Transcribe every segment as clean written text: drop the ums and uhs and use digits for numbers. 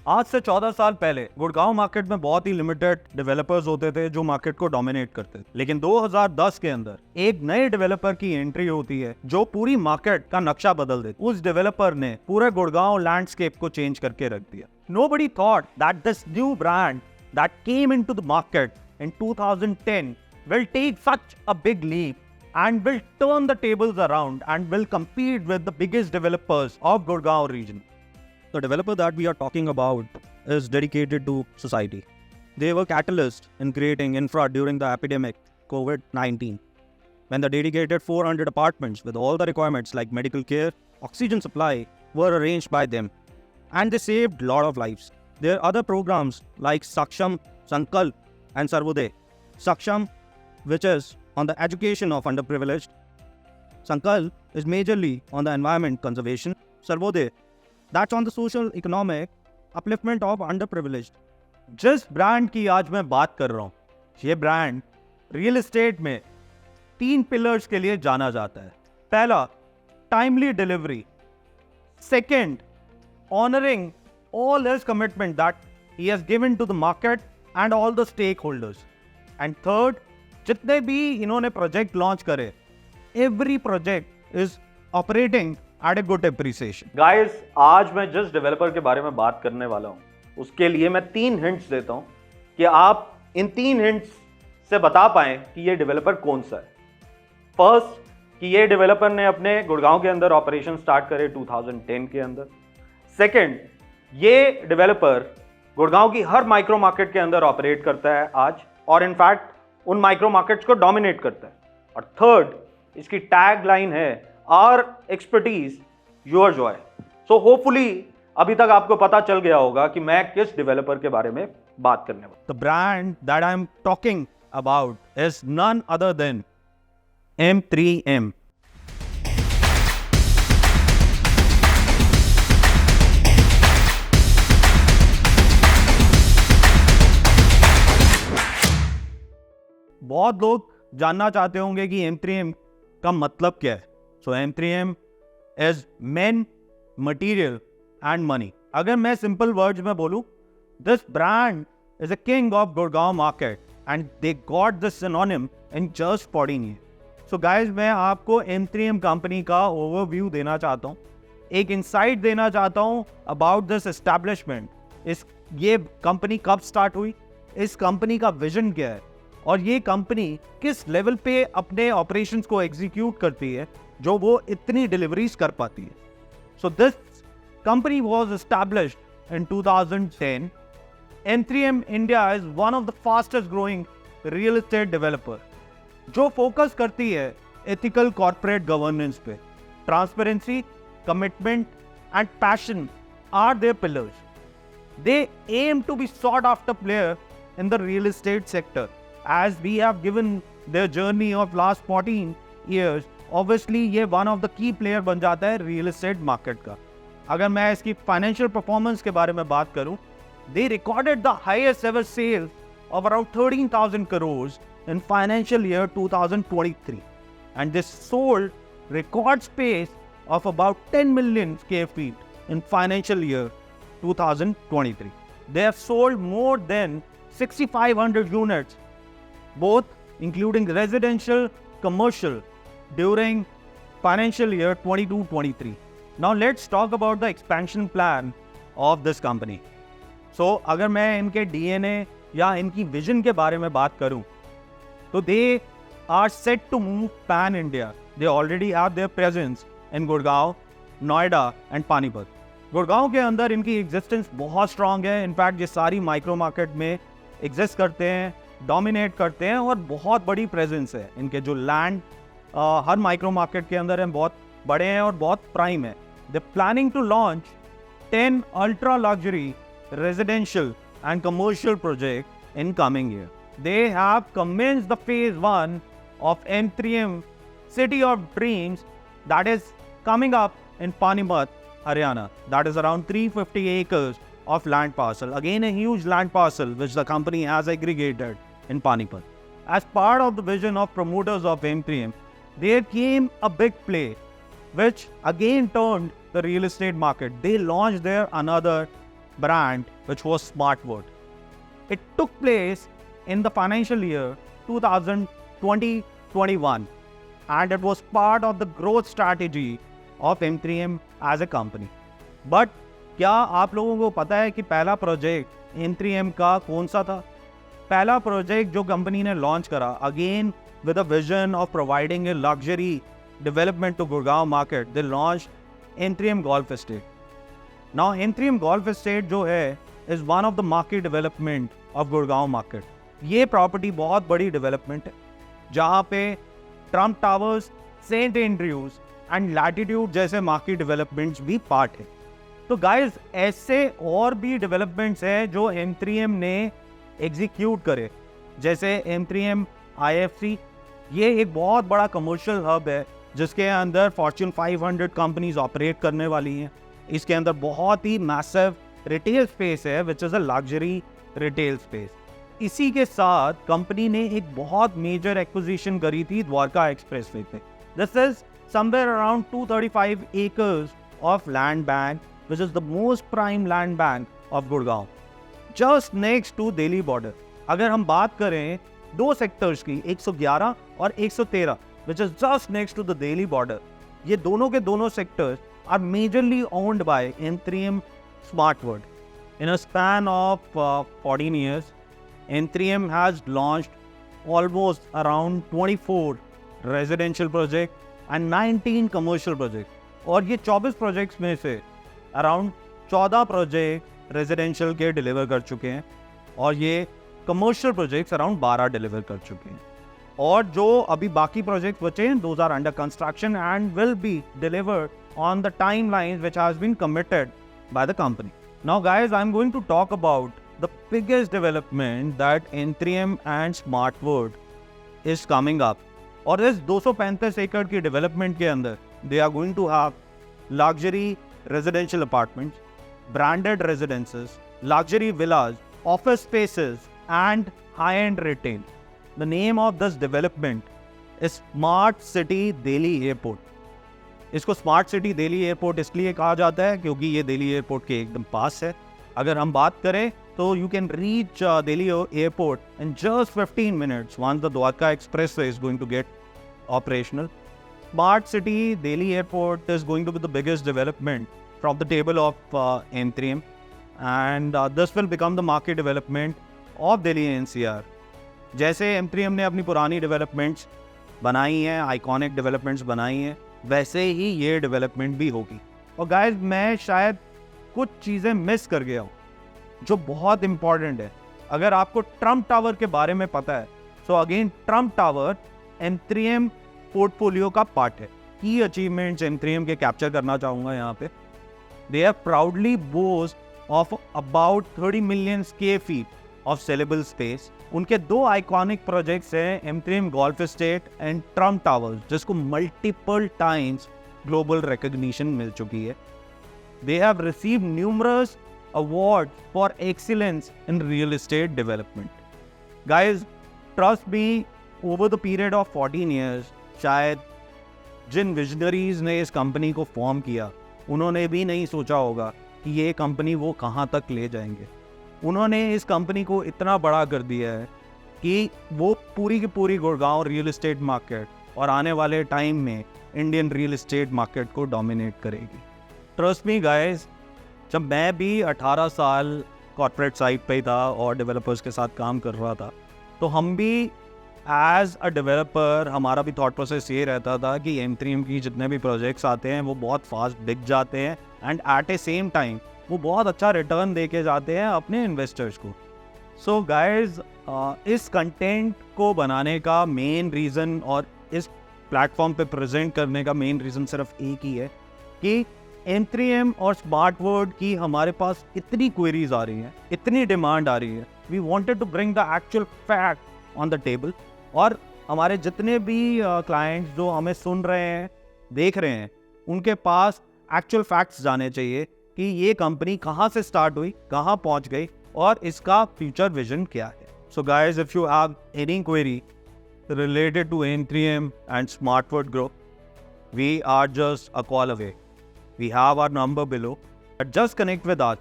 आज से 14 साल पहले गुड़गांव मार्केट में बहुत ही लिमिटेड डेवलपर्स होते थे जो मार्केट को डोमिनेट करते थे, लेकिन 2010 के अंदर एक नए डेवलपर की एंट्री होती है जो पूरी मार्केट का नक्शा बदल देती है। उस डेवलपर ने पूरे गुड़गांव लैंडस्केप को चेंज करके रख दिया। Nobody thought that this new brand that came into the market in 2010 will take such a big leap and will turn the tables around and will compete with the biggest developers of Gurgaon region. The developer that we are talking about is dedicated to society. They were catalysts in creating infra during the epidemic COVID-19, when the dedicated 400 apartments with all the requirements like medical care, oxygen supply were arranged by them, and they saved a lot of lives. There are other programs like Saksham, Sankalp and Sarvodaya. Saksham, which is on the education of underprivileged. Sankalp is majorly on the environment conservation. Sarvodaya, that's on the social economic upliftment of underprivileged. जिस brand की आज मैं बात कर रहा हूँ, ये brand real estate में 3 पिलर्स के लिए जाना जाता है। पहला, timely delivery. Second, honoring all his commitment that he has given to the market and all the stakeholders. And third, जितने भी इन्होंने प्रोजेक्ट लॉन्च करे, every project is operating at a good appreciation. Guys, आज मैं जिस developer के बारे में बात करने वाला हूँ, उसके लिए मैं 3 हिंट्स देता हूँ कि आप इन 3 हिंट्स से बता पाएं कि ये डेवलपर कौन सा है। फर्स्ट, कि ये डेवलपर ने अपने गुड़गांव के अंदर ऑपरेशन स्टार्ट करे 2010 के अंदर। सेकेंड, ये डेवलपर गुड़गांव की हर माइक्रो मार्केट के अंदर ऑपरेट करता है आज, और इनफैक्ट उन माइक्रो मार्केट्स को डोमिनेट करता है। और थर्ड, इसकी टैग लाइन है our expertise your joy. So hopefully अभी तक आपको पता चल गया होगा कि मैं किस डेवलपर के बारे में बात करने वाला। The brand that I'm talking about is none other than M3M. बहुत लोग जानना चाहते होंगे कि M3M का मतलब क्या है। सो M3M is main, material and money. अगर मैं सिंपल वर्ड्स में बोलूं, this brand is a king of Gurgaon market and they got this synonym in just 14 year. So guys, मैं आपको M3M कंपनी का ओवरव्यू देना चाहता हूं, एक इंसाइट देना चाहता हूं अबाउट दिस एस्टैब्लिशमेंट। ये कंपनी कब स्टार्ट हुई, इस कंपनी का विजन क्या है, और ये कंपनी किस लेवल पे अपने ऑपरेशंस को एग्जीक्यूट करती है जो वो इतनी डिलीवरीज कर पाती है। So this company was established in 2010. M3M India is one of the fastest growing real estate developer जो फोकस करती है एथिकल कॉर्पोरेट गवर्नेंस पे। Transparency, commitment and passion are their pillars. They aim to be sought after player in the real estate sector. As we have given their journey of last 14 years, obviously ये one of the key player बन जाता है real estate market का। अगर मैं इसकी financial performance के बारे में बात करूं, they recorded the highest ever sales of around 13,000 crores in financial year 2023, and they sold record space of about 10 million square feet in financial year 2023. They have sold more than 6,500 units, both including residential, commercial, during financial year 22-23. Now let's talk about the expansion plan of this company. So अगर मैं इनके DNA या इनकी vision के बारे में बात करूं, तो they are set to move pan India. They already have their presence in Gurgaon, Noida and Panipat. Gurgaon के अंदर इनकी एग्जिस्टेंस बहुत स्ट्रांग है। इनफैक्ट ये सारी माइक्रो मार्केट में एग्जिस्ट करते हैं, डोमिनेट करते हैं, और बहुत बड़ी प्रेजेंस है। इनके जो लैंड हर माइक्रो मार्केट के अंदर हैं, बहुत बड़े हैं और बहुत प्राइम है। They planning to launch 10 ultra luxury residential and commercial project in coming year. They have commenced the phase 1 of M3M City of Dreams that is coming up in Panipat, Haryana. That is around 350 acres of land parcel. Again, a huge land parcel which the company has aggregated in Panipat. As part of the vision of promoters of M3M, there came a big play which again turned the real estate market. They launched there another brand, which was SmartWord. It took place in the financial year 2020-21, and it was part of the growth strategy of M3M as a company. But क्या आप लोगों को पता है कि पहला project M3M का कौन सा था? पहला प्रोजेक्ट जो कंपनी ने लॉन्च करा, again with a vision of providing a luxury development to Gurgaon market, they launched M3M Golf Estate. Now M3M Golf Estate जो है is one of the market development of Gurgaon market. ये property बहुत बड़ी development है जहाँ पे Trump towers, saint Andrews and latitude जैसे market developments भी पार्ट है. तो गाइस ऐसे और भी डेवलपमेंट्स हैं जो M3M ने एग्जीक्यूट करे, जैसे M3M IFC. ये एक बहुत बड़ा कमर्शियल हब है जिसके अंदर फॉर्च्यून 500 कंपनीज ऑपरेट करने वाली हैं. इसके अंदर बहुत ही मैसिव रिटेल स्पेस है which is a luxury retail space. इसी के साथ कंपनी ने एक बहुत मेजर एक्विजिशन करी थी द्वारका एक्सप्रेसवे पे. This is somewhere around 235 acres of land bank which is the most prime land bank of Gurgaon, just next to Delhi border. अगर हम बात करें दो सेक्टर्स की, 111 और 113, which is just next to the Delhi border, ये दोनों के दोनों sectors are majorly owned by M3M SmartWord. In a span of 14 years, M3M has launched almost around 24 residential projects and 19 commercial projects. और ये 24 प्रोजेक्ट्स में से अराउंड 14 प्रोजेक्ट रेजिडेंशियल के deliver कर चुके हैं और ये कमर्शियल प्रोजेक्ट्स अराउंड 12 डिलीवर कर चुके हैं. और जो अभी बाकी प्रोजेक्ट्स बचे हैं, those are under construction and will be delivered on the timelines which has been committed by the company. Now guys, I'm going to talk about the biggest development that M3M and SmartWord is coming up. और इस 235 एकड़ की development के अंदर they are going to have luxury residential apartments, branded residences, luxury villas, office spaces and high-end retail. The name of this development is Smart City Delhi Airport. इसको smart city Delhi airport इसलिए कहा जाता है क्योंकि ये Delhi airport के एकदम पास है. अगर हम बात करें तो you can reach Delhi airport in just 15 minutes once the Dwarka expressway is going to get operational. Smart city Delhi airport is going to be the biggest development from the table of M3M and this will become the market development of Delhi NCR. जैसे M3M ने अपनी पुरानी developments बनाई हैं, iconic developments बनाई हैं, वैसे ही ये डेवलपमेंट भी होगी. और गाइस मैं शायद कुछ चीज़ें मिस कर गया हूँ जो बहुत इंपॉर्टेंट है. अगर आपको ट्रम्प टावर के बारे में पता है, so again Trump tower M3M portfolio का पार्ट है. की अचीवमेंट्स M3M के कैप्चर करना चाहूँगा यहाँ पे. They have proudly boast of about 30 million square feet of saleable space. उनके दो आइकॉनिक प्रोजेक्ट्स हैं, M3M golf estate and Trump towers, जिसको मल्टीपल टाइम्स ग्लोबल रिकॉग्निशन मिल चुकी है. They have received numerous award for excellence in real estate development. Guys trust me, over the period of 14 years शायद जिन visionaries ने इस company को form किया उन्होंने भी नहीं सोचा होगा कि ये कंपनी वो कहाँ तक ले जाएंगे. उन्होंने इस कंपनी को इतना बड़ा कर दिया है कि वो पूरी की पूरी गुड़गांव रियल एस्टेट मार्केट और आने वाले टाइम में इंडियन रियल एस्टेट मार्केट को डोमिनेट करेगी. ट्रस्ट मी गाइस, जब मैं भी 18 साल कॉर्पोरेट साइड पे ही था और डेवलपर्स के साथ काम कर रहा था, तो हम भी एज अ डेवलपर हमारा भी थॉट प्रोसेस ये रहता था कि M3M की जितने भी प्रोजेक्ट्स आते हैं वो बहुत फास्ट बिक जाते हैं and at a same time वो बहुत अच्छा रिटर्न दे के जाते हैं अपने इन्वेस्टर्स को. सो गाइज इस कंटेंट को बनाने का मेन रीज़न और इस प्लेटफॉर्म पे प्रेजेंट करने का मेन रीज़न सिर्फ एक ही है कि M3M और SmartWord की हमारे पास इतनी क्वेरीज आ रही हैं, इतनी डिमांड आ रही है. We wanted to bring the actual fact on the table. और हमारे जितने भी क्लाइंट्स जो हमें सुन रहे हैं, देख रहे हैं, उनके पास एक्चुअल फैक्ट्स जाने चाहिए कि ये कंपनी कहाँ से स्टार्ट हुई, कहाँ पहुँच गई और इसका फ्यूचर विजन क्या है. So guys, if you have any query related to M3M and SmartWord Group, we are just a call away. We have our number below. But just connect with us.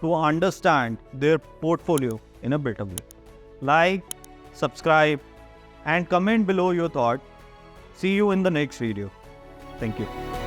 to understand their portfolio in a better way. Like, subscribe, and comment below your thought. See you in the next video. Thank you.